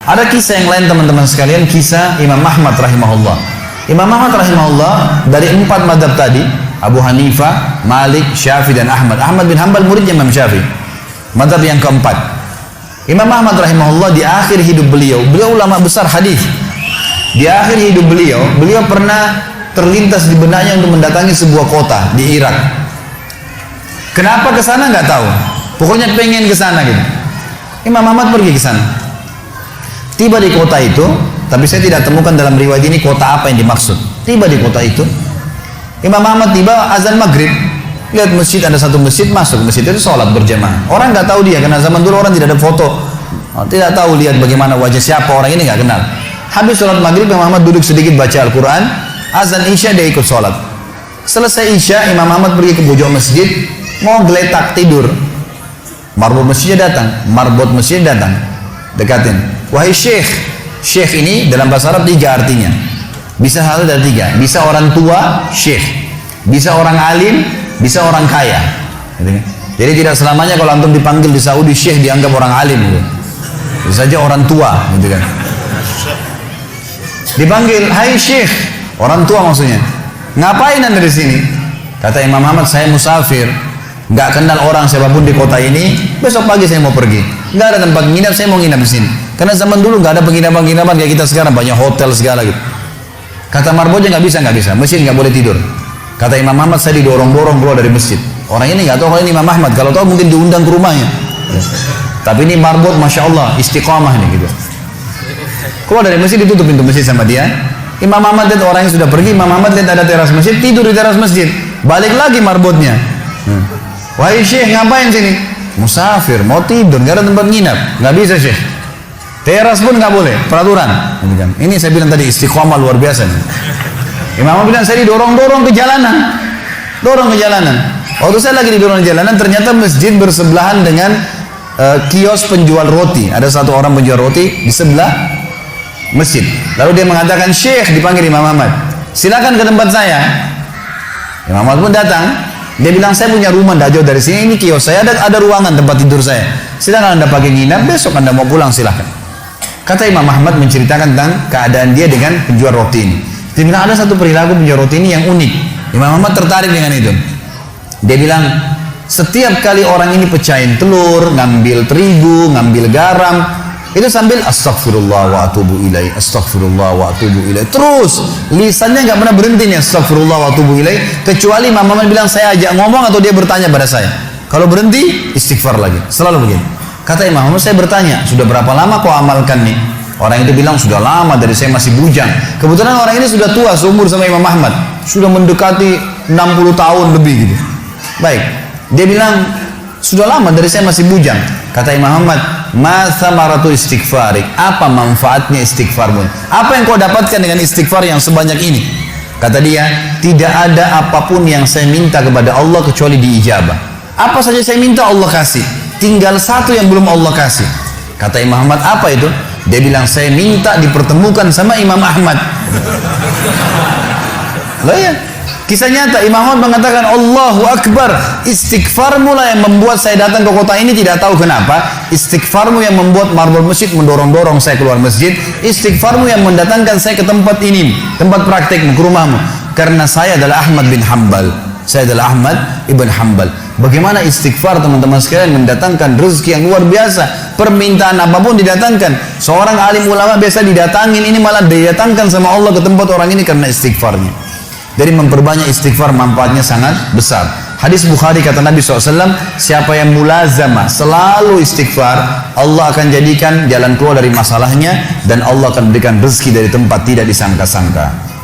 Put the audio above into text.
Ada kisah yang lain teman-teman sekalian, kisah Imam Ahmad rahimahullah. Imam Ahmad rahimahullah dari 4 mazhab tadi, Abu Hanifah, Malik, Syafi'i dan Ahmad. Ahmad bin Hanbal muridnya Imam Syafi'i. Mazhab yang keempat. Imam Ahmad rahimahullah di akhir hidup beliau ulama besar hadis. Di akhir hidup beliau pernah terlintas di benaknya untuk mendatangi sebuah kota di Irak. Kenapa ke sana nggak tahu. Pokoknya pengen ke sana gitu. Imam Ahmad pergi ke sana. Tiba di kota itu, tapi saya tidak temukan dalam riwayat ini kota apa yang dimaksud. Tiba di kota itu, Imam Ahmad tiba azan maghrib, lihat masjid, ada satu masjid, masuk masjid itu sholat berjamaah. Orang nggak tahu dia, karena zaman dulu orang tidak ada foto, tidak tahu lihat bagaimana wajah siapa orang ini, nggak kenal. Habis sholat maghrib, Imam Ahmad duduk sedikit baca Al-Quran, azan isya dia ikut sholat. Selesai isya, Imam Ahmad pergi ke pojok masjid, mau geletak tidur. Marbot masjidnya datang, dekatin. Wahai syekh, syekh ini dalam bahasa Arab 3 artinya. Bisa satu dari 3. Bisa orang tua, syekh. Bisa orang alim, bisa orang kaya. Jadi tidak selamanya kalau antum dipanggil di Saudi syekh dianggap orang alim gitu. Bisa saja orang tua gitu kan. Dipanggil, hai syekh, orang tua maksudnya. Ngapain anda di sini? Kata Imam Ahmad, saya musafir. Nggak kenal orang siapapun di kota ini, besok pagi saya mau pergi. Nggak ada tempat nginap, saya mau nginap di sini. Karena zaman dulu nggak ada penginapan-penginapan kayak kita sekarang, banyak hotel segala gitu. Kata marbotnya nggak bisa, masjid nggak boleh tidur. Kata Imam Ahmad, saya didorong-dorong keluar dari masjid. Orang ini nggak tahu kalau ini Imam Ahmad, kalau tahu mungkin diundang ke rumahnya. Tapi ini marbot, masya Allah, istiqamah nih gitu. Keluar dari masjid, ditutup pintu masjid sama dia. Imam Ahmad lihat orang yang sudah pergi, Imam Ahmad lihat ada teras masjid, tidur di teras masjid. Balik lagi marbotnya. Wahai syekh, ngapain sini? Musafir, mau tidur, nggak ada tempat nginap. Nggak bisa syekh. Teras pun nggak boleh, peraturan. Ini saya bilang tadi istiqomah luar biasa. Imam bilang saya didorong-dorong ke jalanan, Waktu saya lagi didorong ke jalanan, ternyata masjid bersebelahan dengan kios penjual roti. Ada satu orang penjual roti di sebelah masjid. Lalu dia mengatakan, syekh, dipanggil Imam Ahmad, silakan ke tempat saya. Imam Ahmad pun datang. Dia bilang, saya punya rumah tidak jauh dari sini, ini kios saya, ada ruangan tempat tidur saya. Silakan anda pakai nginap, besok anda mau pulang silahkan. Kata Imam Ahmad menceritakan tentang keadaan dia dengan penjual roti ini. Dia bilang ada satu perilaku penjual roti ini yang unik. Imam Ahmad tertarik dengan itu. Dia bilang, setiap kali orang ini pecahin telur, ngambil terigu, ngambil garam, itu sambil astagfirullah wa atubu ilaih, astagfirullah wa atubu ilaih. Terus lisannya nggak pernah berhenti nih, astagfirullah wa atubu ilaih, kecuali Imam Ahmad bilang saya ajak ngomong atau dia bertanya pada saya. Kalau berhenti istighfar lagi, selalu begini. Kata Imam Ahmad, saya bertanya, sudah berapa lama kau amalkan nih? Orang itu bilang sudah lama, dari saya masih bujang. Kebetulan orang ini sudah tua seumur sama Imam Ahmad, sudah mendekati 60 tahun lebih gitu. Baik, dia bilang sudah lama, dari saya masih bujang. Kata Imam Ahmad, ma thamaratu istighfarik, apa manfaatnya istighfarmu? Apa yang kau dapatkan dengan istighfar yang sebanyak ini? Kata dia, tidak ada apapun yang saya minta kepada Allah kecuali diijabah. Apa saja saya minta Allah kasih, tinggal satu yang belum Allah kasih. Kata Imam Ahmad, apa itu? Dia bilang, saya minta dipertemukan sama Imam Ahmad. Lah ya, kisah nyata. Imam Ahmad mengatakan, Allahu Akbar, istighfarmu lah yang membuat saya datang ke kota ini, tidak tahu kenapa. Istighfarmu yang membuat marbot masjid mendorong-dorong saya keluar masjid. Istighfarmu yang mendatangkan saya ke tempat ini, tempat praktekmu, ke rumahmu. Karena saya adalah Ahmad bin Hanbal. Saya adalah Ahmad ibn Hanbal. Bagaimana istighfar teman-teman sekalian mendatangkan rezeki yang luar biasa. Permintaan apapun didatangkan. Seorang alim ulama biasa didatangin, ini malah didatangkan sama Allah ke tempat orang ini karena istighfarnya. Dari memperbanyak istighfar manfaatnya sangat besar. Hadis Bukhari kata Nabi SAW, siapa yang mulazamah selalu istighfar, Allah akan jadikan jalan keluar dari masalahnya dan Allah akan berikan rezeki dari tempat tidak disangka-sangka.